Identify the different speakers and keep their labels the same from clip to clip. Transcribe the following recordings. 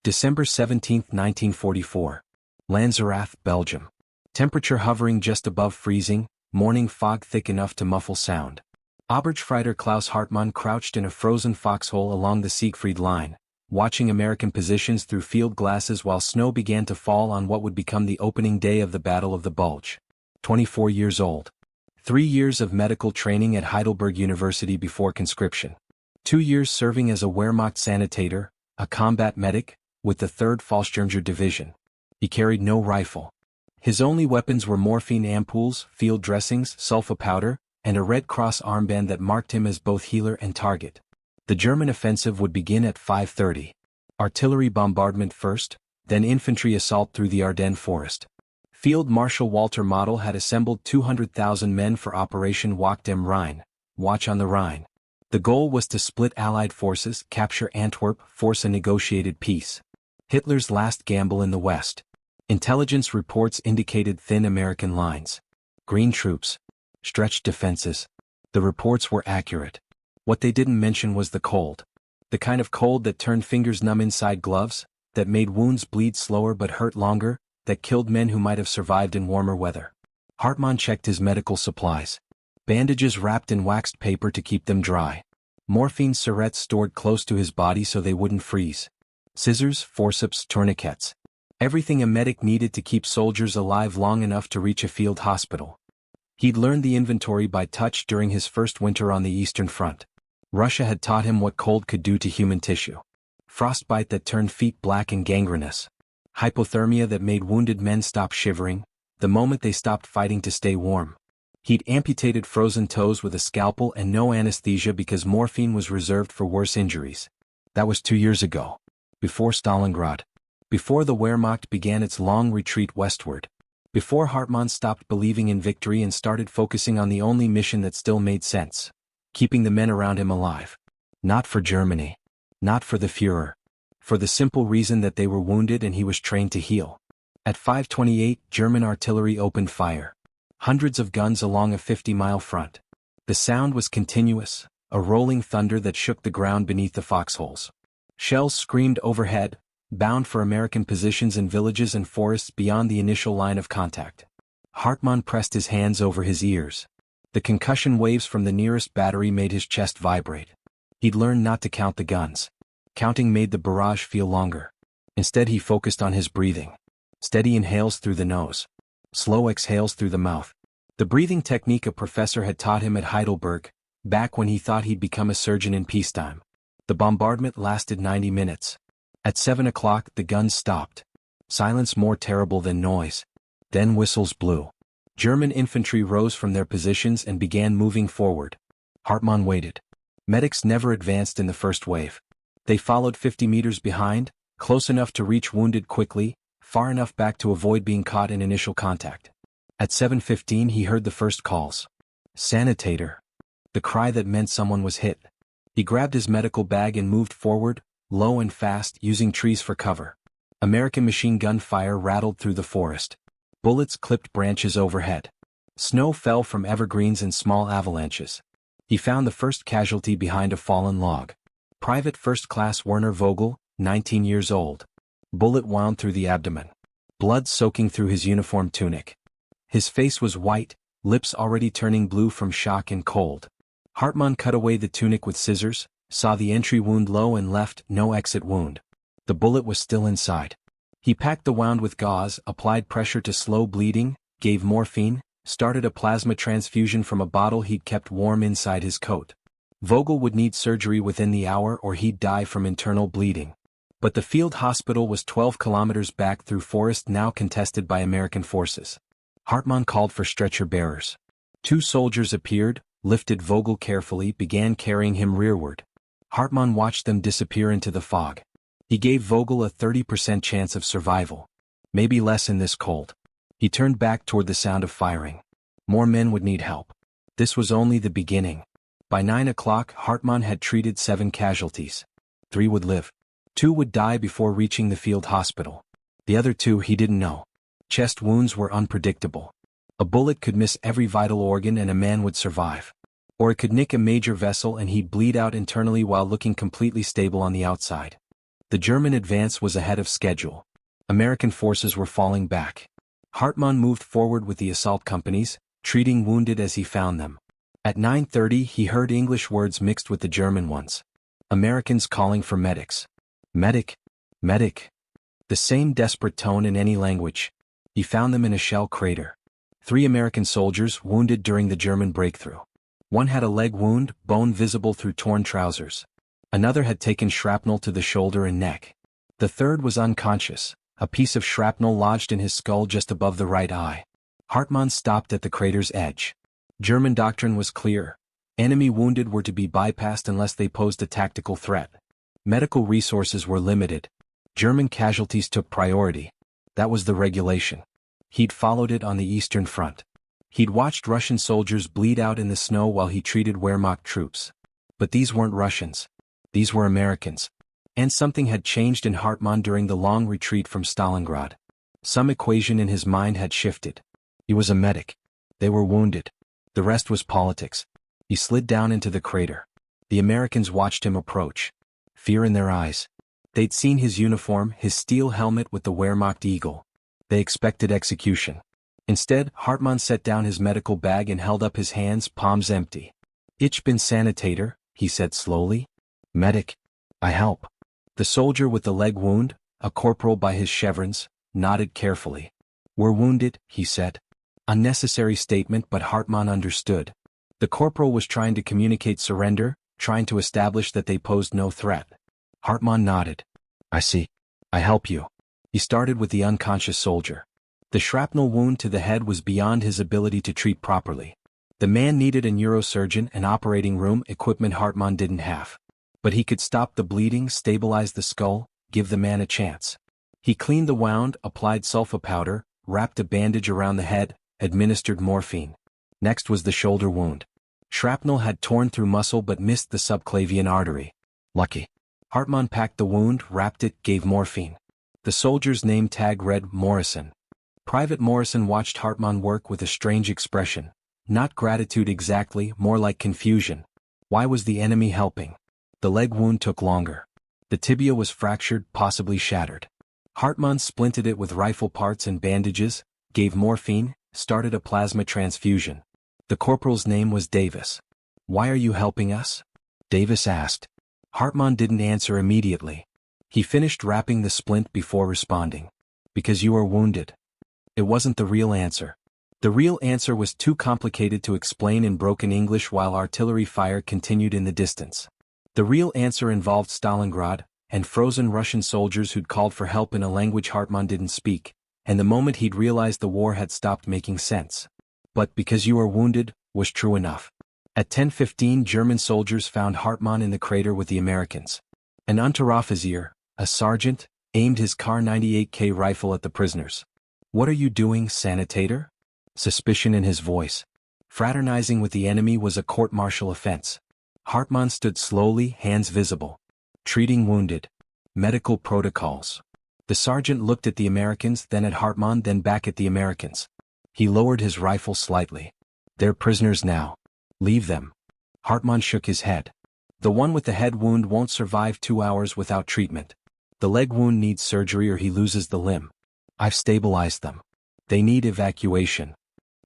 Speaker 1: December 17, 1944. Lanzerath, Belgium. Temperature hovering just above freezing, morning fog thick enough to muffle sound. Obergefreiter Klaus Hartmann crouched in a frozen foxhole along the Siegfried Line, watching American positions through field glasses while snow began to fall on what would become the opening day of the Battle of the Bulge. 24 years old. 3 years of medical training at Heidelberg University before conscription. 2 years serving as a Wehrmacht sanitator, a combat medic, with the 3rd Fallschirmjäger Division. He carried no rifle. His only weapons were morphine ampoules, field dressings, sulfa powder, and a Red Cross armband that marked him as both healer and target. The German offensive would begin at 5:30. Artillery bombardment first, then infantry assault through the Ardennes forest. Field Marshal Walter Model had assembled 200,000 men for Operation Wacht am Rhein, Watch on the Rhine. The goal was to split Allied forces, capture Antwerp, force a negotiated peace. Hitler's last gamble in the West. Intelligence reports indicated thin American lines. Green troops. Stretched defenses. The reports were accurate. What they didn't mention was the cold. The kind of cold that turned fingers numb inside gloves, that made wounds bleed slower but hurt longer, that killed men who might have survived in warmer weather. Hartmann checked his medical supplies. Bandages wrapped in waxed paper to keep them dry. Morphine syringes stored close to his body so they wouldn't freeze. Scissors, forceps, tourniquets. Everything a medic needed to keep soldiers alive long enough to reach a field hospital. He'd learned the inventory by touch during his first winter on the Eastern Front. Russia had taught him what cold could do to human tissue. Frostbite that turned feet black and gangrenous. Hypothermia that made wounded men stop shivering, the moment they stopped fighting to stay warm. He'd amputated frozen toes with a scalpel and no anesthesia because morphine was reserved for worse injuries. That was 2 years ago. Before Stalingrad. Before the Wehrmacht began its long retreat westward. Before Hartmann stopped believing in victory and started focusing on the only mission that still made sense. Keeping the men around him alive. Not for Germany. Not for the Führer. For the simple reason that they were wounded and he was trained to heal. At 5:28, German artillery opened fire. Hundreds of guns along a 50-mile front. The sound was continuous, a rolling thunder that shook the ground beneath the foxholes. Shells screamed overhead, bound for American positions in villages and forests beyond the initial line of contact. Hartmann pressed his hands over his ears. The concussion waves from the nearest battery made his chest vibrate. He'd learned not to count the guns. Counting made the barrage feel longer. Instead he focused on his breathing. Steady inhales through the nose. Slow exhales through the mouth. The breathing technique a professor had taught him at Heidelberg, back when he thought he'd become a surgeon in peacetime. The bombardment lasted 90 minutes. At 7 o'clock the guns stopped. Silence more terrible than noise. Then whistles blew. German infantry rose from their positions and began moving forward. Hartmann waited. Medics never advanced in the first wave. They followed 50 meters behind, close enough to reach wounded quickly, far enough back to avoid being caught in initial contact. At 7:15 he heard the first calls. Sanitator. The cry that meant someone was hit. He grabbed his medical bag and moved forward, low and fast, using trees for cover. American machine gun fire rattled through the forest. Bullets clipped branches overhead. Snow fell from evergreens in small avalanches. He found the first casualty behind a fallen log. Private First Class Werner Vogel, 19 years old. Bullet wound through the abdomen. Blood soaking through his uniform tunic. His face was white, lips already turning blue from shock and cold. Hartmann cut away the tunic with scissors, saw the entry wound low and left no exit wound. The bullet was still inside. He packed the wound with gauze, applied pressure to slow bleeding, gave morphine, started a plasma transfusion from a bottle he'd kept warm inside his coat. Vogel would need surgery within the hour or he'd die from internal bleeding. But the field hospital was 12 kilometers back through forest now contested by American forces. Hartmann called for stretcher bearers. 2 soldiers appeared, lifted Vogel carefully, began carrying him rearward. Hartmann watched them disappear into the fog. He gave Vogel a 30% chance of survival. Maybe less in this cold. He turned back toward the sound of firing. More men would need help. This was only the beginning. By 9 o'clock Hartmann had treated 7 casualties. 3 would live. 2 would die before reaching the field hospital. The other 2 he didn't know. Chest wounds were unpredictable. A bullet could miss every vital organ and a man would survive. Or it could nick a major vessel and he'd bleed out internally while looking completely stable on the outside. The German advance was ahead of schedule. American forces were falling back. Hartmann moved forward with the assault companies, treating wounded as he found them. At 9:30 he heard English words mixed with the German ones. Americans calling for medics. Medic. Medic. The same desperate tone in any language. He found them in a shell crater. 3 American soldiers wounded during the German breakthrough. One had a leg wound, bone visible through torn trousers. Another had taken shrapnel to the shoulder and neck. The third was unconscious, a piece of shrapnel lodged in his skull just above the right eye. Hartmann stopped at the crater's edge. German doctrine was clear. Enemy wounded were to be bypassed unless they posed a tactical threat. Medical resources were limited. German casualties took priority. That was the regulation. He'd followed it on the Eastern Front. He'd watched Russian soldiers bleed out in the snow while he treated Wehrmacht troops. But these weren't Russians. These were Americans. And something had changed in Hartmann during the long retreat from Stalingrad. Some equation in his mind had shifted. He was a medic. They were wounded. The rest was politics. He slid down into the crater. The Americans watched him approach. Fear in their eyes. They'd seen his uniform, his steel helmet with the Wehrmacht eagle. They expected execution. Instead, Hartmann set down his medical bag and held up his hands, palms empty. "Ich bin Sanitator," he said slowly. "Medic. I help." The soldier with the leg wound, a corporal by his chevrons, nodded carefully. "We're wounded," he said. Unnecessary statement, but Hartmann understood. The corporal was trying to communicate surrender, trying to establish that they posed no threat. Hartmann nodded. "I see. I help you." He started with the unconscious soldier. The shrapnel wound to the head was beyond his ability to treat properly. The man needed a neurosurgeon and operating room equipment Hartmann didn't have. But he could stop the bleeding, stabilize the skull, give the man a chance. He cleaned the wound, applied sulfa powder, wrapped a bandage around the head, administered morphine. Next was the shoulder wound. Shrapnel had torn through muscle but missed the subclavian artery. Lucky. Hartmann packed the wound, wrapped it, gave morphine. The soldier's name tag read Morrison. Private Morrison watched Hartmann work with a strange expression. Not gratitude exactly, more like confusion. Why was the enemy helping? The leg wound took longer. The tibia was fractured, possibly shattered. Hartmann splinted it with rifle parts and bandages, gave morphine, started a plasma transfusion. The corporal's name was Davis. "Why are you helping us?" Davis asked. Hartmann didn't answer immediately. He finished wrapping the splint before responding. "Because you are wounded." It wasn't the real answer. The real answer was too complicated to explain in broken English while artillery fire continued in the distance. The real answer involved Stalingrad, and frozen Russian soldiers who'd called for help in a language Hartmann didn't speak, and the moment he'd realized the war had stopped making sense. But "because you are wounded" was true enough. At 10:15 German soldiers found Hartmann in the crater with the Americans. An Unteroffizier, a sergeant, aimed his Kar 98K rifle at the prisoners. "What are you doing, Sanitator?" Suspicion in his voice. Fraternizing with the enemy was a court-martial offense. Hartmann stood slowly, hands visible. Treating wounded. Medical protocols. The sergeant looked at the Americans, then at Hartmann, then back at the Americans. He lowered his rifle slightly. "They're prisoners now. Leave them." Hartmann shook his head. "The one with the head wound won't survive 2 hours without treatment. The leg wound needs surgery or he loses the limb. I've stabilized them. They need evacuation."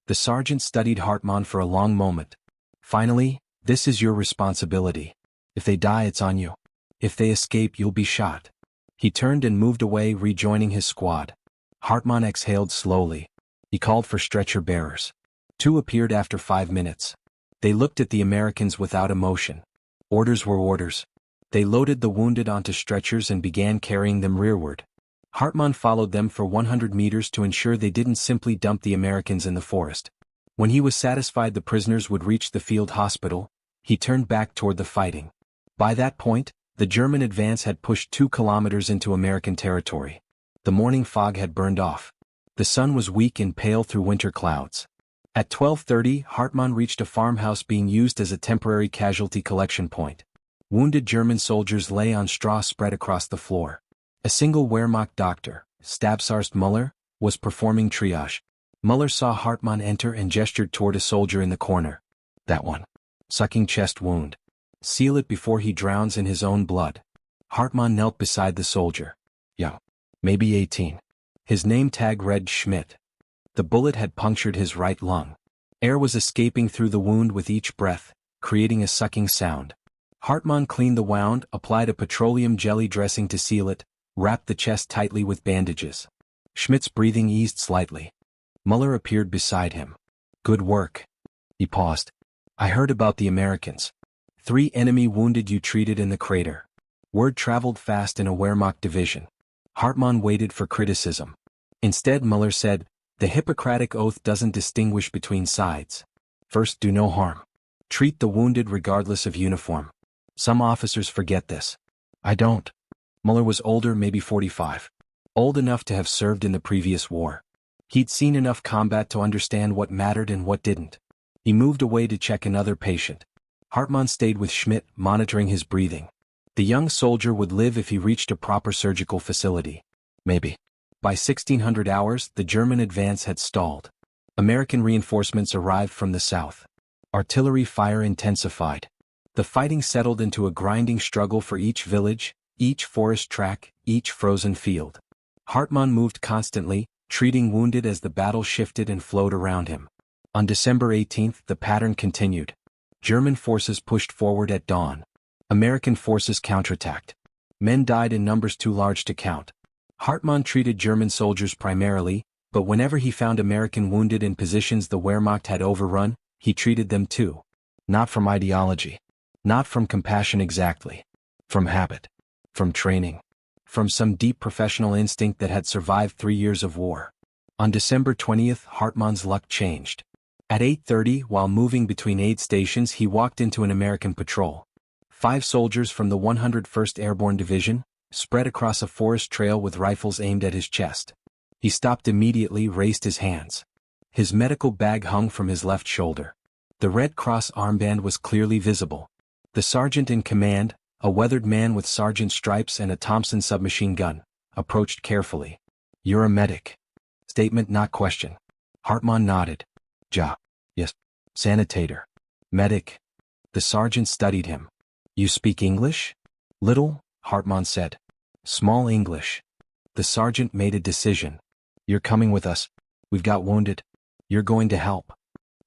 Speaker 1: The sergeant studied Hartmann for a long moment. Finally, "This is your responsibility. If they die, it's on you. If they escape, you'll be shot." He turned and moved away, rejoining his squad. Hartmann exhaled slowly. He called for stretcher bearers. 2 appeared after 5 minutes. They looked at the Americans without emotion. Orders were orders. They loaded the wounded onto stretchers and began carrying them rearward. Hartmann followed them for 100 meters to ensure they didn't simply dump the Americans in the forest. When he was satisfied the prisoners would reach the field hospital, he turned back toward the fighting. By that point, the German advance had pushed 2 kilometers into American territory. The morning fog had burned off. The sun was weak and pale through winter clouds. At 12:30, Hartmann reached a farmhouse being used as a temporary casualty collection point. Wounded German soldiers lay on straw spread across the floor. A single Wehrmacht doctor, Stabsarzt Müller, was performing triage. Müller saw Hartmann enter and gestured toward a soldier in the corner. "That one. Sucking chest wound. Seal it before he drowns in his own blood." Hartmann knelt beside the soldier. Young. Maybe 18. His name tag read Schmidt. The bullet had punctured his right lung. Air was escaping through the wound with each breath, creating a sucking sound. Hartmann cleaned the wound, applied a petroleum jelly dressing to seal it, wrapped the chest tightly with bandages. Schmidt's breathing eased slightly. Muller appeared beside him. Good work. He paused. I heard about the Americans. 3 enemy wounded you treated in the crater. Word traveled fast in a Wehrmacht division. Hartmann waited for criticism. Instead, Muller said, the Hippocratic Oath doesn't distinguish between sides. First, do no harm. Treat the wounded regardless of uniform. Some officers forget this. I don't. Muller was older, maybe 45. Old enough to have served in the previous war. He'd seen enough combat to understand what mattered and what didn't. He moved away to check another patient. Hartmann stayed with Schmidt, monitoring his breathing. The young soldier would live if he reached a proper surgical facility. Maybe. By 1600 hours, the German advance had stalled. American reinforcements arrived from the south. Artillery fire intensified. The fighting settled into a grinding struggle for each village, each forest track, each frozen field. Hartmann moved constantly, treating wounded as the battle shifted and flowed around him. On December 18th, the pattern continued. German forces pushed forward at dawn. American forces counterattacked. Men died in numbers too large to count. Hartmann treated German soldiers primarily, but whenever he found American wounded in positions the Wehrmacht had overrun, he treated them too. Not from ideology. Not from compassion exactly. From habit. From training. From some deep professional instinct that had survived 3 years of war. On December 20th, Hartmann's luck changed. At 8:30, while moving between aid stations, he walked into an American patrol. 5 soldiers from the 101st Airborne Division, spread across a forest trail with rifles aimed at his chest. He stopped immediately, raised his hands. His medical bag hung from his left shoulder. The Red Cross armband was clearly visible. The sergeant in command, a weathered man with sergeant stripes and a Thompson submachine gun, approached carefully. You're a medic. Statement, not question. Hartmann nodded. Ja. Yes. Sanitator. Medic. The sergeant studied him. You speak English? Little, Hartmann said. Small English. The sergeant made a decision. You're coming with us. We've got wounded. You're going to help.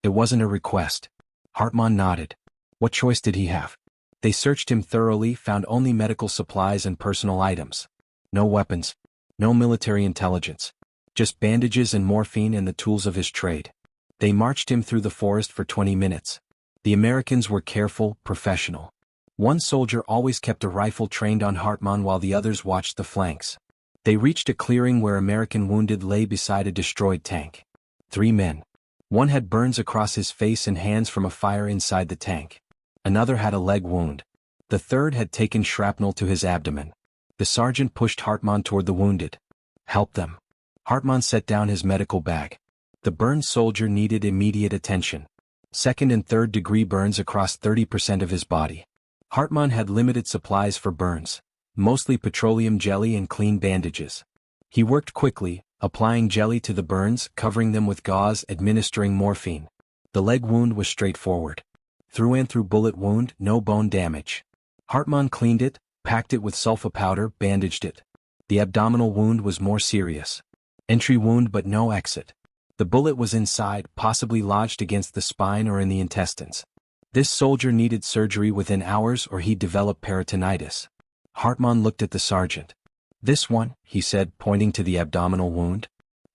Speaker 1: It wasn't a request. Hartmann nodded. What choice did he have? They searched him thoroughly, found only medical supplies and personal items. No weapons. No military intelligence. Just bandages and morphine and the tools of his trade. They marched him through the forest for 20 minutes. The Americans were careful, professional. One soldier always kept a rifle trained on Hartmann while the others watched the flanks. They reached a clearing where American wounded lay beside a destroyed tank. 3 men. One had burns across his face and hands from a fire inside the tank. Another had a leg wound. The third had taken shrapnel to his abdomen. The sergeant pushed Hartmann toward the wounded. Help them. Hartmann set down his medical bag. The burned soldier needed immediate attention. 2nd and 3rd degree burns across 30% of his body. Hartmann had limited supplies for burns, mostly petroleum jelly and clean bandages. He worked quickly, applying jelly to the burns, covering them with gauze, administering morphine. The leg wound was straightforward. Through and through bullet wound, no bone damage. Hartmann cleaned it, packed it with sulfa powder, bandaged it. The abdominal wound was more serious. Entry wound but no exit. The bullet was inside, possibly lodged against the spine or in the intestines. This soldier needed surgery within hours or he'd develop peritonitis. Hartmann looked at the sergeant. This one, he said, pointing to the abdominal wound.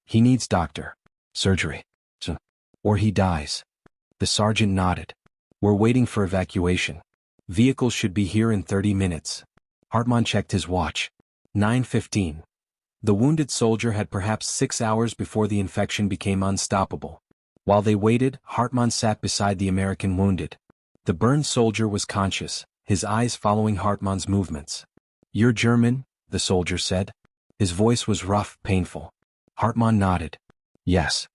Speaker 1: He needs doctor. Surgery. Or he dies. The sergeant nodded. We're waiting for evacuation. Vehicles should be here in 30 minutes. Hartmann checked his watch. 9:15. The wounded soldier had perhaps 6 hours before the infection became unstoppable. While they waited, Hartmann sat beside the American wounded. The burned soldier was conscious, his eyes following Hartmann's movements. You're German, the soldier said. His voice was rough, painful. Hartmann nodded. Yes.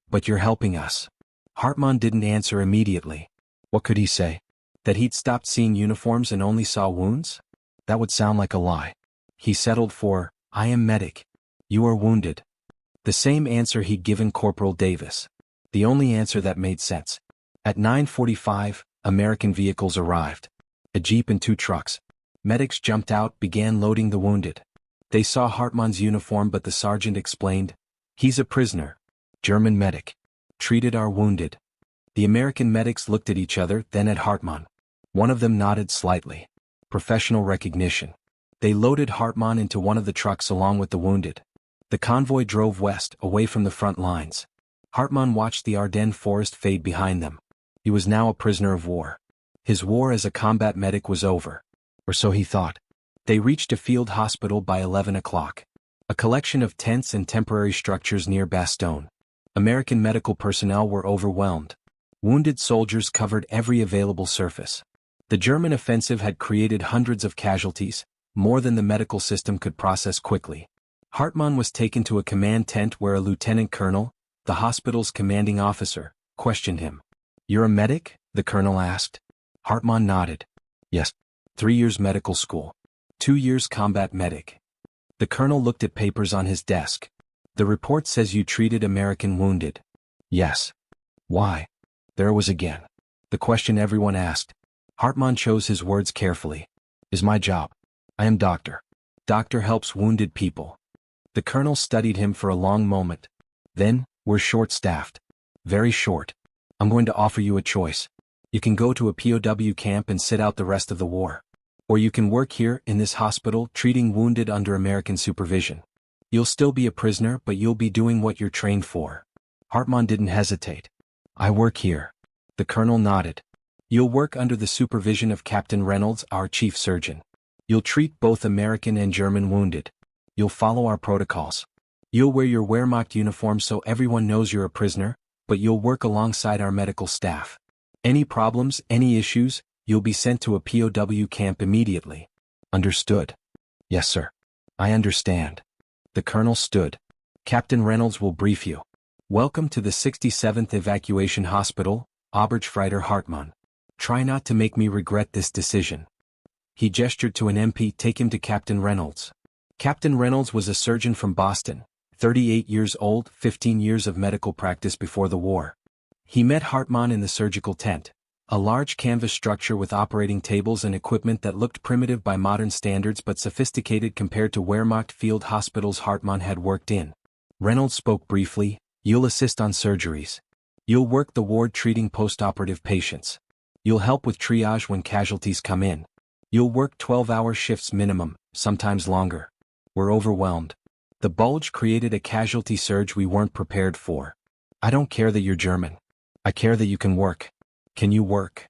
Speaker 1: But you're helping us. Hartmann didn't answer immediately. What could he say? That he'd stopped seeing uniforms and only saw wounds? That would sound like a lie. He settled for, I am medic. You are wounded. The same answer he'd given Corporal Davis. The only answer that made sense. At 9:45, American vehicles arrived. A jeep and 2 trucks. Medics jumped out, began loading the wounded. They saw Hartmann's uniform, but the sergeant explained, "He's a prisoner. German medic. Treated our wounded." The American medics looked at each other, then at Hartmann. One of them nodded slightly. Professional recognition. They loaded Hartmann into one of the trucks along with the wounded. The convoy drove west, away from the front lines. Hartmann watched the Ardennes forest fade behind them. He was now a prisoner of war. His war as a combat medic was over. Or so he thought. They reached a field hospital by 11 o'clock. A collection of tents and temporary structures near Bastogne. American medical personnel were overwhelmed. Wounded soldiers covered every available surface. The German offensive had created hundreds of casualties, more than the medical system could process quickly. Hartmann was taken to a command tent where a lieutenant colonel, the hospital's commanding officer, questioned him. "You're a medic?" the colonel asked. Hartmann nodded. "Yes. 3 years medical school. 2 years combat medic." The colonel looked at papers on his desk. "The report says you treated American wounded." "Yes." "Why?" There it was again. The question everyone asked. Hartmann chose his words carefully. "Is my job. I am doctor. Doctor helps wounded people." The colonel studied him for a long moment. Then, "We're short-staffed. Very short. I'm going to offer you a choice. You can go to a POW camp and sit out the rest of the war. Or you can work here, in this hospital, treating wounded under American supervision. You'll still be a prisoner, but you'll be doing what you're trained for." Hartmann didn't hesitate. "I work here." The colonel nodded. "You'll work under the supervision of Captain Reynolds, our chief surgeon. You'll treat both American and German wounded. You'll follow our protocols. You'll wear your Wehrmacht uniform so everyone knows you're a prisoner, but you'll work alongside our medical staff. Any problems, any issues, you'll be sent to a POW camp immediately." "Understood." "Yes, sir. I understand." The colonel stood. "Captain Reynolds will brief you. Welcome to the 67th Evacuation Hospital, Obergefreiter Hartmann. Try not to make me regret this decision." He gestured to an MP. "Take him to Captain Reynolds." Captain Reynolds was a surgeon from Boston, 38 years old, 15 years of medical practice before the war. He met Hartmann in the surgical tent, a large canvas structure with operating tables and equipment that looked primitive by modern standards but sophisticated compared to Wehrmacht field hospitals Hartmann had worked in. Reynolds spoke briefly. "You'll assist on surgeries. You'll work the ward treating post-operative patients. You'll help with triage when casualties come in. You'll work 12-hour shifts minimum, sometimes longer. We're overwhelmed. The Bulge created a casualty surge we weren't prepared for. I don't care that you're German. I care that you can work. Can you work?"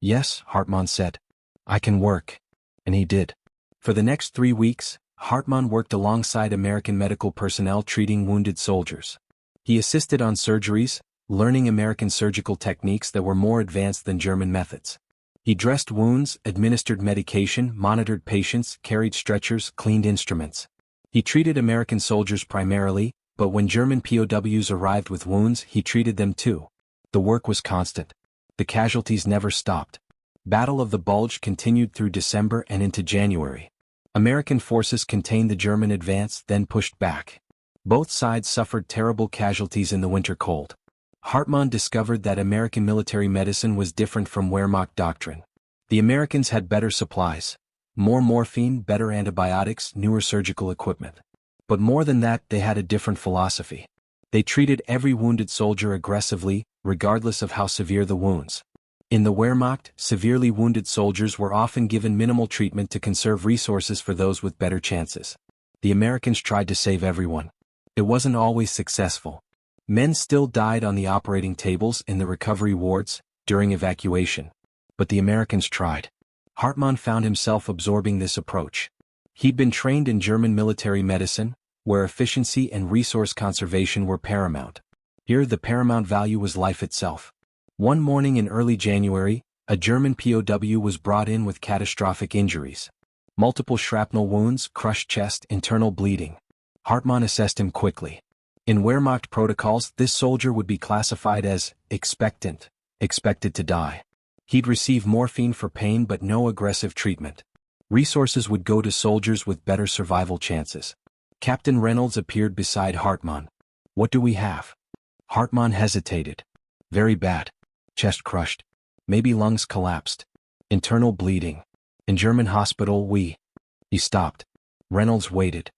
Speaker 1: "Yes," Hartmann said. "I can work." And he did. For the next 3 weeks, Hartmann worked alongside American medical personnel treating wounded soldiers. He assisted on surgeries, learning American surgical techniques that were more advanced than German methods. He dressed wounds, administered medication, monitored patients, carried stretchers, cleaned instruments. He treated American soldiers primarily, but when German POWs arrived with wounds, he treated them too. The work was constant. The casualties never stopped. Battle of the Bulge continued through December and into January. American forces contained the German advance, then pushed back. Both sides suffered terrible casualties in the winter cold. Hartmann discovered that American military medicine was different from Wehrmacht doctrine. The Americans had better supplies, more morphine, better antibiotics, newer surgical equipment. But more than that, they had a different philosophy. They treated every wounded soldier aggressively, regardless of how severe the wounds. In the Wehrmacht, severely wounded soldiers were often given minimal treatment to conserve resources for those with better chances. The Americans tried to save everyone. It wasn't always successful. Men still died on the operating tables in the recovery wards, during evacuation. But the Americans tried. Hartmann found himself absorbing this approach. He'd been trained in German military medicine, where efficiency and resource conservation were paramount. Here the paramount value was life itself. One morning in early January, a German POW was brought in with catastrophic injuries. Multiple shrapnel wounds, crushed chest, internal bleeding. Hartmann assessed him quickly. In Wehrmacht protocols, this soldier would be classified as expectant, expected to die. He'd receive morphine for pain but no aggressive treatment. Resources would go to soldiers with better survival chances. Captain Reynolds appeared beside Hartmann. "What do we have?" Hartmann hesitated. "Very bad. Chest crushed. Maybe lungs collapsed. Internal bleeding." In German hospital He stopped. Reynolds waited.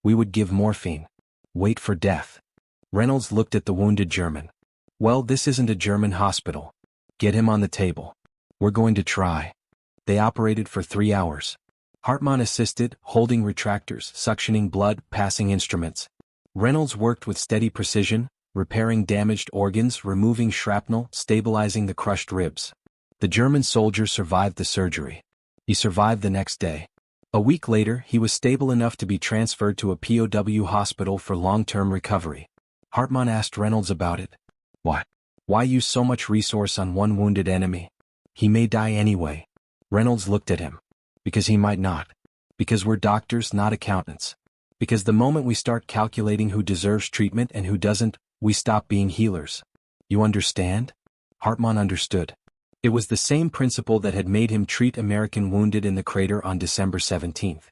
Speaker 1: We would give morphine. Wait for death. Reynolds looked at the wounded German. Well, this isn't a German hospital. Get him on the table. We're going to try. They operated for 3 hours. Hartmann assisted, holding retractors, suctioning blood, passing instruments. Reynolds worked with steady precision, repairing damaged organs, removing shrapnel, stabilizing the crushed ribs. The German soldier survived the surgery. He survived the next day. A week later, he was stable enough to be transferred to a POW hospital for long-term recovery. Hartmann asked Reynolds about it. Why use so much resource on one wounded enemy? He may die anyway. Reynolds looked at him. Because he might not. Because we're doctors, not accountants. Because the moment we start calculating who deserves treatment and who doesn't, we stop being healers. You understand? Hartmann understood. It was the same principle that had made him treat American wounded in the crater on December 17th.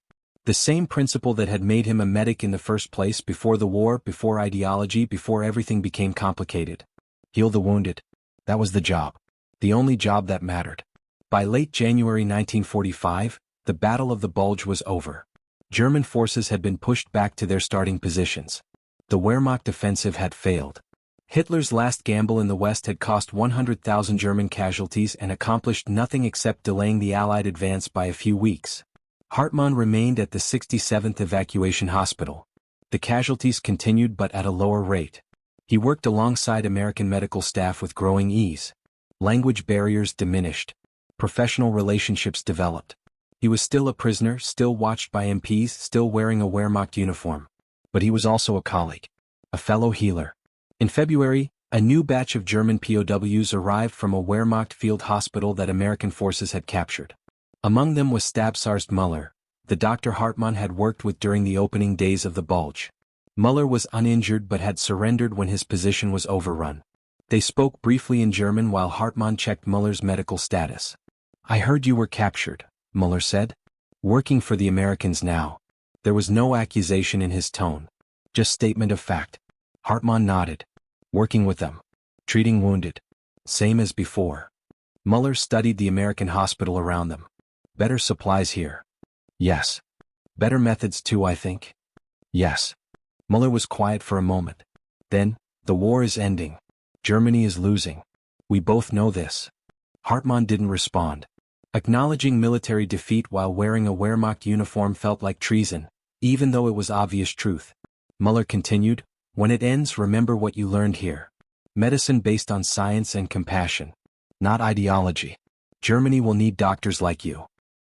Speaker 1: The same principle that had made him a medic in the first place, before the war, before ideology, before everything became complicated. Heal the wounded. That was the job. The only job that mattered. By late January 1945, the Battle of the Bulge was over. German forces had been pushed back to their starting positions. The Wehrmacht offensive had failed. Hitler's last gamble in the West had cost 100,000 German casualties and accomplished nothing except delaying the Allied advance by a few weeks. Hartmann remained at the 67th Evacuation Hospital. The casualties continued, but at a lower rate. He worked alongside American medical staff with growing ease. Language barriers diminished. Professional relationships developed. He was still a prisoner, still watched by MPs, still wearing a Wehrmacht uniform. But he was also a colleague. A fellow healer. In February, a new batch of German POWs arrived from a Wehrmacht field hospital that American forces had captured. Among them was Stabsarzt Müller, the doctor Hartmann had worked with during the opening days of the Bulge. Müller was uninjured but had surrendered when his position was overrun. They spoke briefly in German while Hartmann checked Müller's medical status. I heard you were captured, Müller said. Working for the Americans now. There was no accusation in his tone. Just statement of fact. Hartmann nodded. Working with them. Treating wounded. Same as before. Müller studied the American hospital around them. Better supplies here. Yes. Better methods too, I think. Yes. Müller was quiet for a moment. Then, the war is ending. Germany is losing. We both know this. Hartmann didn't respond. Acknowledging military defeat while wearing a Wehrmacht uniform felt like treason, even though it was obvious truth. Müller continued, when it ends, remember what you learned here. Medicine based on science and compassion. Not ideology. Germany will need doctors like you.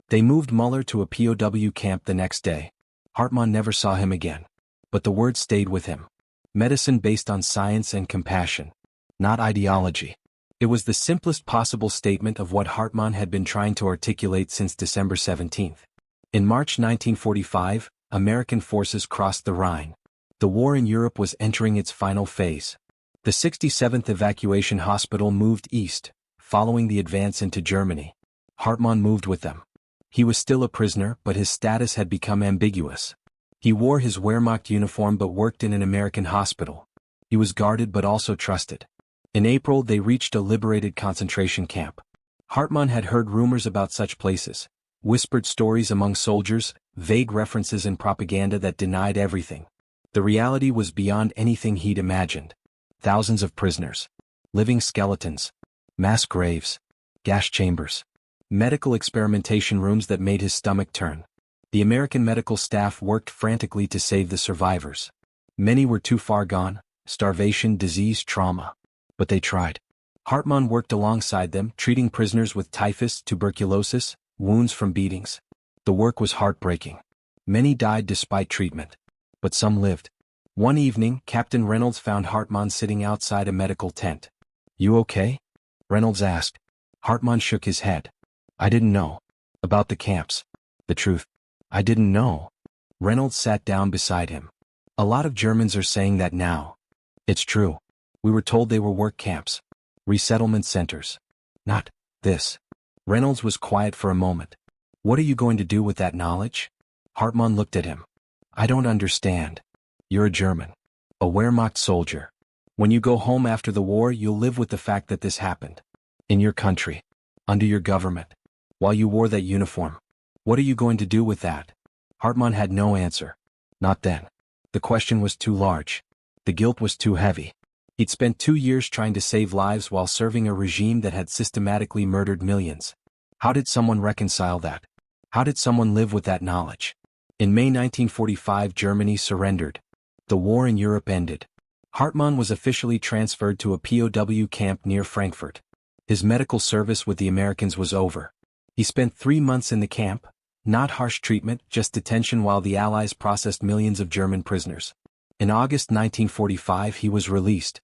Speaker 1: They moved Müller to a POW camp the next day. Hartmann never saw him again. But the word stayed with him. Medicine based on science and compassion. Not ideology. It was the simplest possible statement of what Hartmann had been trying to articulate since December 17th. In March 1945, American forces crossed the Rhine. The war in Europe was entering its final phase. The 67th Evacuation Hospital moved east, following the advance into Germany. Hartmann moved with them. He was still a prisoner, but his status had become ambiguous. He wore his Wehrmacht uniform but worked in an American hospital. He was guarded but also trusted. In April, they reached a liberated concentration camp. Hartmann had heard rumors about such places, whispered stories among soldiers, vague references in propaganda that denied everything. The reality was beyond anything he'd imagined. Thousands of prisoners. Living skeletons. Mass graves. Gas chambers. Medical experimentation rooms that made his stomach turn. The American medical staff worked frantically to save the survivors. Many were too far gone, starvation, disease, trauma. But they tried. Hartmann worked alongside them, treating prisoners with typhus, tuberculosis, wounds from beatings. The work was heartbreaking. Many died despite treatment. But some lived. One evening, Captain Reynolds found Hartmann sitting outside a medical tent. You okay? Reynolds asked. Hartmann shook his head. I didn't know. About the camps. The truth. I didn't know. Reynolds sat down beside him. A lot of Germans are saying that now. It's true. We were told they were work camps. Resettlement centers. Not this. Reynolds was quiet for a moment. What are you going to do with that knowledge? Hartmann looked at him. I don't understand. You're a German. A Wehrmacht soldier. When you go home after the war, you'll live with the fact that this happened. In your country. Under your government. While you wore that uniform. What are you going to do with that? Hartmann had no answer. Not then. The question was too large. The guilt was too heavy. He'd spent 2 years trying to save lives while serving a regime that had systematically murdered millions. How did someone reconcile that? How did someone live with that knowledge? In May 1945, Germany surrendered. The war in Europe ended. Hartmann was officially transferred to a POW camp near Frankfurt. His medical service with the Americans was over. He spent 3 months in the camp, not harsh treatment, just detention while the Allies processed millions of German prisoners. In August 1945 he was released.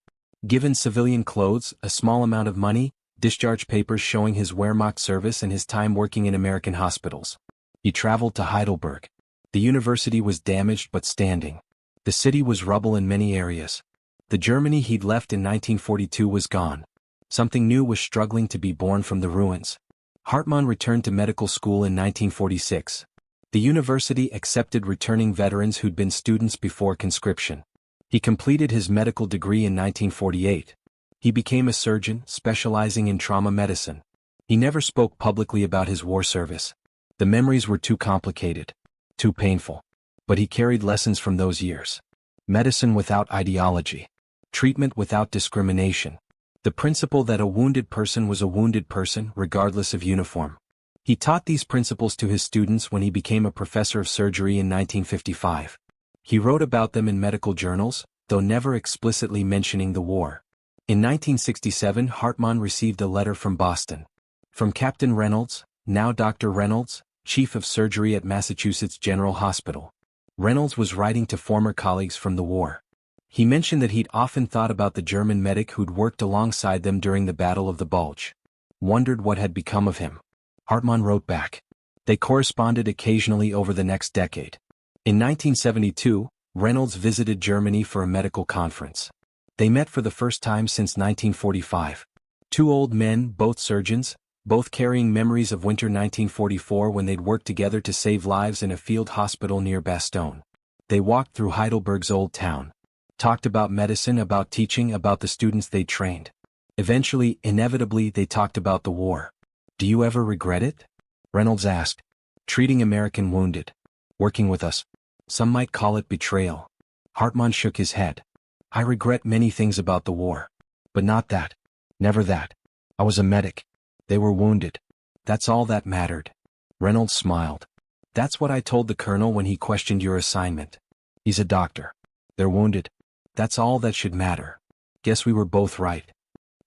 Speaker 1: Given civilian clothes, a small amount of money, discharge papers showing his Wehrmacht service and his time working in American hospitals. He traveled to Heidelberg. The university was damaged but standing. The city was rubble in many areas. The Germany he'd left in 1942 was gone. Something new was struggling to be born from the ruins. Hartmann returned to medical school in 1946. The university accepted returning veterans who'd been students before conscription. He completed his medical degree in 1948. He became a surgeon, specializing in trauma medicine. He never spoke publicly about his war service. The memories were too complicated, too painful. But he carried lessons from those years. Medicine without ideology. Treatment without discrimination. The principle that a wounded person was a wounded person regardless of uniform. He taught these principles to his students when he became a professor of surgery in 1955. He wrote about them in medical journals, though never explicitly mentioning the war. In 1967, Hartmann received a letter from Boston. From Captain Reynolds, now Dr. Reynolds, chief of surgery at Massachusetts General Hospital. Reynolds was writing to former colleagues from the war. He mentioned that he'd often thought about the German medic who'd worked alongside them during the Battle of the Bulge. Wondered what had become of him. Hartmann wrote back. They corresponded occasionally over the next decade. In 1972, Reynolds visited Germany for a medical conference. They met for the first time since 1945. 2 old men, both surgeons, both carrying memories of winter 1944 when they'd worked together to save lives in a field hospital near Bastogne. They walked through Heidelberg's old town. Talked about medicine, about teaching, about the students they'd trained. Eventually, inevitably, they talked about the war. Do you ever regret it? Reynolds asked. Treating American wounded. Working with us. Some might call it betrayal. Hartmann shook his head. I regret many things about the war. But not that. Never that. I was a medic. They were wounded. That's all that mattered. Reynolds smiled. That's what I told the colonel when he questioned your assignment. He's a doctor. They're wounded. That's all that should matter. Guess we were both right.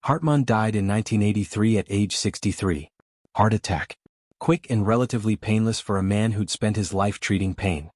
Speaker 1: Hartmann died in 1983 at age 63. Heart attack. Quick and relatively painless for a man who'd spent his life treating pain.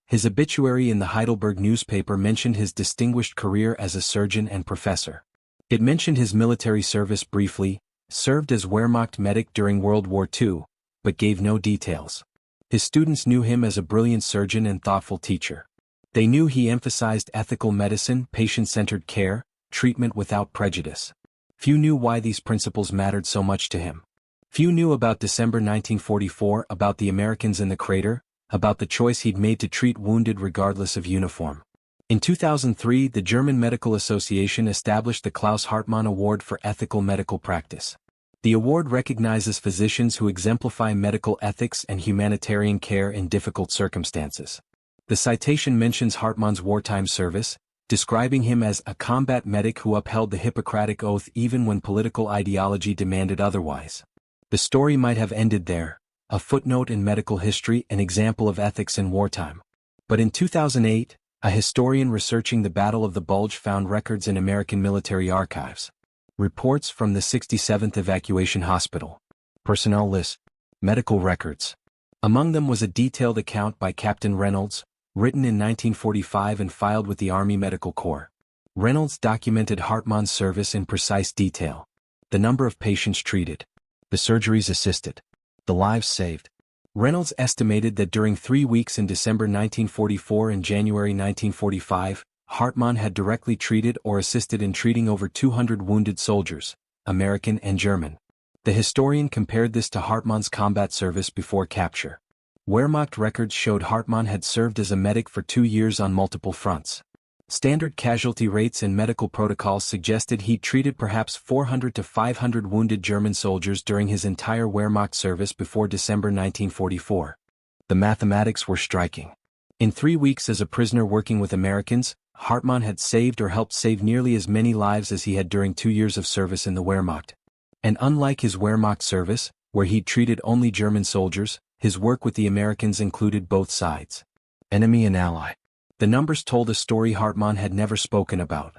Speaker 1: His obituary in the Heidelberg newspaper mentioned his distinguished career as a surgeon and professor. It mentioned his military service briefly, served as Wehrmacht medic during World War II, but gave no details. His students knew him as a brilliant surgeon and thoughtful teacher. They knew he emphasized ethical medicine, patient-centered care, treatment without prejudice. Few knew why these principles mattered so much to him. Few knew about December 1944, about the Americans in the crater, about the choice he'd made to treat wounded regardless of uniform. In 2003, the German Medical Association established the Klaus Hartmann Award for Ethical Medical Practice. The award recognizes physicians who exemplify medical ethics and humanitarian care in difficult circumstances. The citation mentions Hartmann's wartime service, describing him as a combat medic who upheld the Hippocratic Oath even when political ideology demanded otherwise. The story might have ended there, a footnote in medical history, an example of ethics in wartime. But in 2008, a historian researching the Battle of the Bulge found records in American military archives. Reports from the 67th Evacuation Hospital. Personnel list. Medical records. Among them was a detailed account by Captain Reynolds, written in 1945 and filed with the Army Medical Corps. Reynolds documented Hartmann's service in precise detail. The number of patients treated. The surgeries assisted. The lives saved. Reynolds estimated that during 3 weeks in December 1944 and January 1945, Hartmann had directly treated or assisted in treating over 200 wounded soldiers, American and German. The historian compared this to Hartmann's combat service before capture. Wehrmacht records showed Hartmann had served as a medic for 2 years on multiple fronts. Standard casualty rates and medical protocols suggested he'd treated perhaps 400 to 500 wounded German soldiers during his entire Wehrmacht service before December 1944. The mathematics were striking. In 3 weeks as a prisoner working with Americans, Hartmann had saved or helped save nearly as many lives as he had during 2 years of service in the Wehrmacht. And unlike his Wehrmacht service, where he'd treated only German soldiers, his work with the Americans included both sides, enemy and ally. The numbers told a story Hartmann had never spoken about.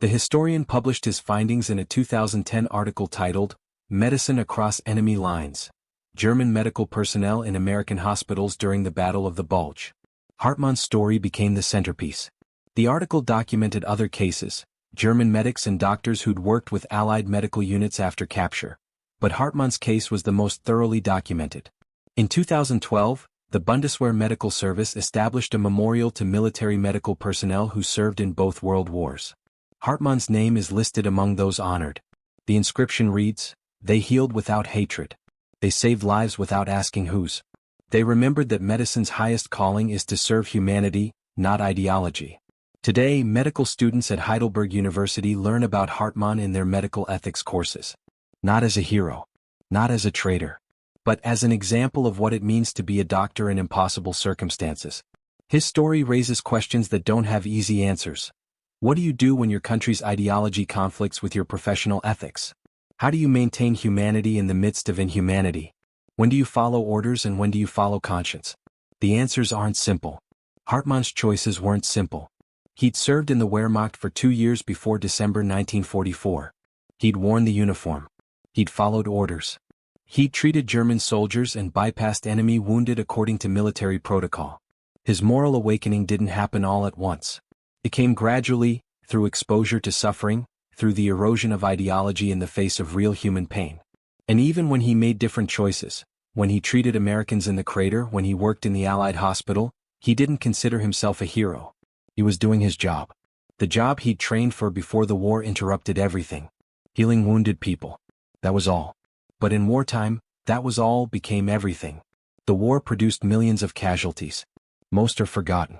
Speaker 1: The historian published his findings in a 2010 article titled, Medicine Across Enemy Lines: German Medical Personnel in American Hospitals During the Battle of the Bulge. Hartmann's story became the centerpiece. The article documented other cases, German medics and doctors who'd worked with Allied medical units after capture. But Hartmann's case was the most thoroughly documented. In 2012, the Bundeswehr Medical Service established a memorial to military medical personnel who served in both World Wars. Hartmann's name is listed among those honored. The inscription reads, "They healed without hatred. They saved lives without asking whose. They remembered that medicine's highest calling is to serve humanity, not ideology." Today, medical students at Heidelberg University learn about Hartmann in their medical ethics courses. Not as a hero, not as a traitor, but as an example of what it means to be a doctor in impossible circumstances. His story raises questions that don't have easy answers. What do you do when your country's ideology conflicts with your professional ethics? How do you maintain humanity in the midst of inhumanity? When do you follow orders and when do you follow conscience? The answers aren't simple. Hartmann's choices weren't simple. He'd served in the Wehrmacht for 2 years before December 1944. He'd worn the uniform. He'd followed orders. He'd treated German soldiers and bypassed enemy wounded according to military protocol. His moral awakening didn't happen all at once. It came gradually, through exposure to suffering, through the erosion of ideology in the face of real human pain. And even when he made different choices, when he treated Americans in the crater, when he worked in the Allied hospital, he didn't consider himself a hero. He was doing his job. The job he'd trained for before the war interrupted everything. Healing wounded people. That was all. But in wartime, that was all became everything. The war produced millions of casualties. Most are forgotten.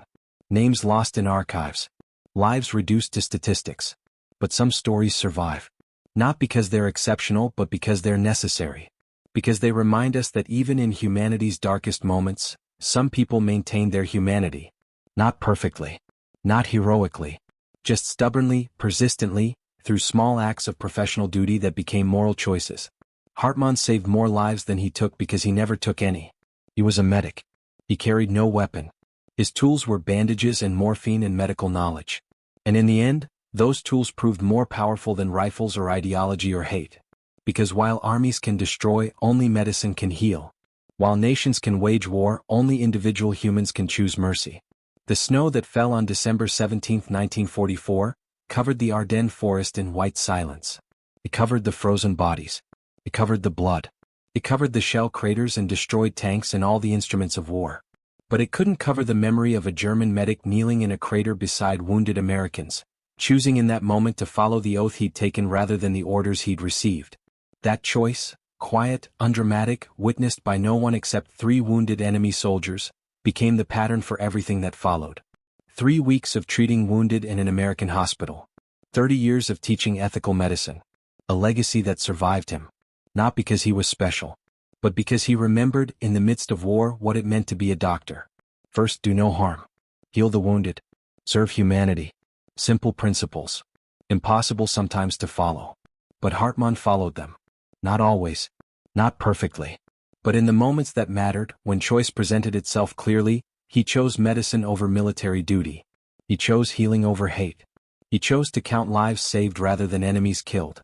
Speaker 1: Names lost in archives. Lives reduced to statistics. But some stories survive. Not because they're exceptional, but because they're necessary. Because they remind us that even in humanity's darkest moments, some people maintain their humanity. Not perfectly. Not heroically. Just stubbornly, persistently, through small acts of professional duty that became moral choices. Hartmann saved more lives than he took because he never took any. He was a medic. He carried no weapon. His tools were bandages and morphine and medical knowledge. And in the end, those tools proved more powerful than rifles or ideology or hate. Because while armies can destroy, only medicine can heal. While nations can wage war, only individual humans can choose mercy. The snow that fell on December 17, 1944, covered the Ardennes forest in white silence. It covered the frozen bodies. It covered the blood. It covered the shell craters and destroyed tanks and all the instruments of war. But it couldn't cover the memory of a German medic kneeling in a crater beside wounded Americans, choosing in that moment to follow the oath he'd taken rather than the orders he'd received. That choice, quiet, undramatic, witnessed by no one except 3 wounded enemy soldiers, became the pattern for everything that followed. 3 weeks of treating wounded in an American hospital. 30 years of teaching ethical medicine. A legacy that survived him. Not because he was special, but because he remembered, in the midst of war, what it meant to be a doctor. First, do no harm. Heal the wounded. Serve humanity. Simple principles. Impossible sometimes to follow. But Hartmann followed them. Not always. Not perfectly. But in the moments that mattered, when choice presented itself clearly, he chose medicine over military duty. He chose healing over hate. He chose to count lives saved rather than enemies killed.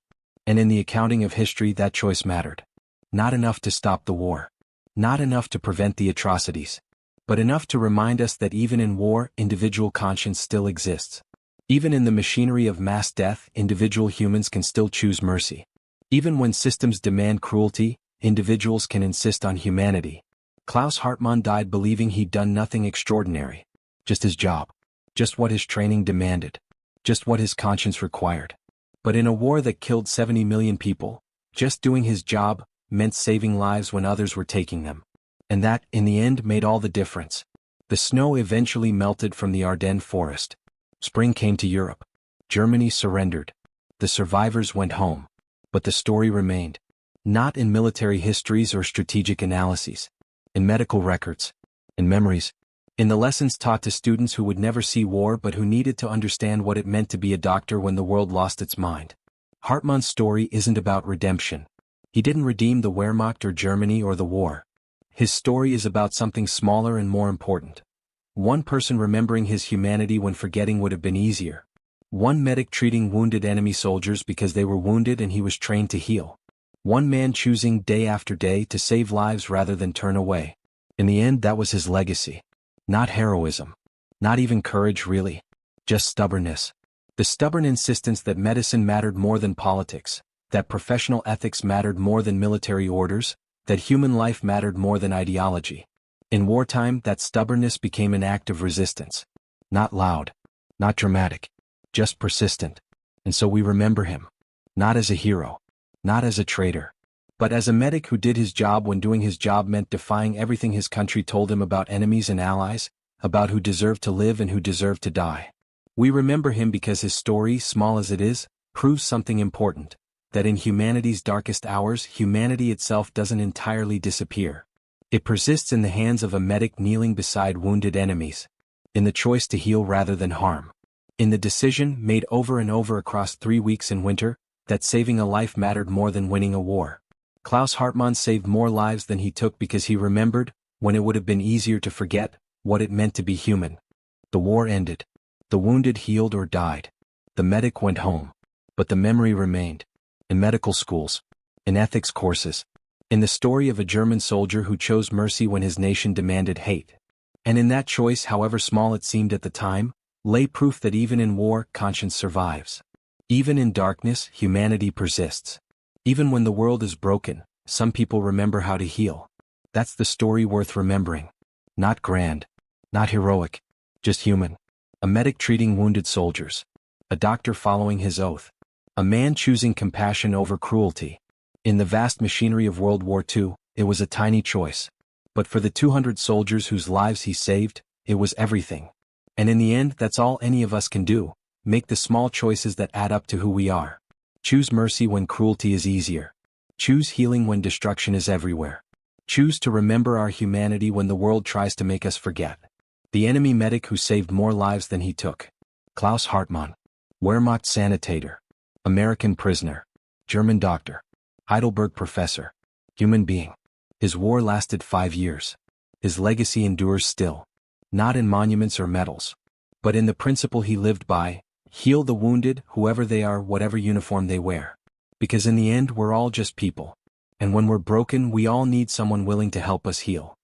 Speaker 1: And in the accounting of history, that choice mattered. Not enough to stop the war. Not enough to prevent the atrocities. But enough to remind us that even in war, individual conscience still exists. Even in the machinery of mass death, individual humans can still choose mercy. Even when systems demand cruelty, individuals can insist on humanity. Klaus Hartmann died believing he'd done nothing extraordinary. Just his job. Just what his training demanded. Just what his conscience required. But in a war that killed 70 million people, just doing his job meant saving lives when others were taking them. And that, in the end, made all the difference. The snow eventually melted from the Ardennes forest. Spring came to Europe. Germany surrendered. The survivors went home. But the story remained. Not in military histories or strategic analyses. In medical records. In memories. In the lessons taught to students who would never see war but who needed to understand what it meant to be a doctor when the world lost its mind. Hartmann's story isn't about redemption. He didn't redeem the Wehrmacht or Germany or the war. His story is about something smaller and more important. One person remembering his humanity when forgetting would have been easier. One medic treating wounded enemy soldiers because they were wounded and he was trained to heal. One man choosing day after day to save lives rather than turn away. In the end, that was his legacy. Not heroism. Not even courage, really. Just stubbornness. The stubborn insistence that medicine mattered more than politics, that professional ethics mattered more than military orders, that human life mattered more than ideology. In wartime, that stubbornness became an act of resistance. Not loud. Not dramatic. Just persistent. And so we remember him. Not as a hero. Not as a traitor. But as a medic who did his job when doing his job meant defying everything his country told him about enemies and allies, about who deserved to live and who deserved to die. We remember him because his story, small as it is, proves something important. That in humanity's darkest hours, humanity itself doesn't entirely disappear. It persists in the hands of a medic kneeling beside wounded enemies. In the choice to heal rather than harm. In the decision, made over and over across 3 weeks in winter, that saving a life mattered more than winning a war. Klaus Hartmann saved more lives than he took because he remembered, when it would have been easier to forget, what it meant to be human. The war ended. The wounded healed or died. The medic went home. But the memory remained. In medical schools. In ethics courses. In the story of a German soldier who chose mercy when his nation demanded hate. And in that choice, however small it seemed at the time, lay proof that even in war, conscience survives. Even in darkness, humanity persists. Even when the world is broken, some people remember how to heal. That's the story worth remembering. Not grand. Not heroic. Just human. A medic treating wounded soldiers. A doctor following his oath. A man choosing compassion over cruelty. In the vast machinery of World War II, it was a tiny choice. But for the 200 soldiers whose lives he saved, it was everything. And in the end, that's all any of us can do. Make the small choices that add up to who we are. Choose mercy when cruelty is easier. Choose healing when destruction is everywhere. Choose to remember our humanity when the world tries to make us forget. The enemy medic who saved more lives than he took. Klaus Hartmann. Wehrmacht sanitator. American prisoner. German doctor. Heidelberg professor. Human being. His war lasted 5 years. His legacy endures still. Not in monuments or medals. But in the principle he lived by: heal the wounded, whoever they are, whatever uniform they wear. Because in the end, we're all just people. And when we're broken, we all need someone willing to help us heal.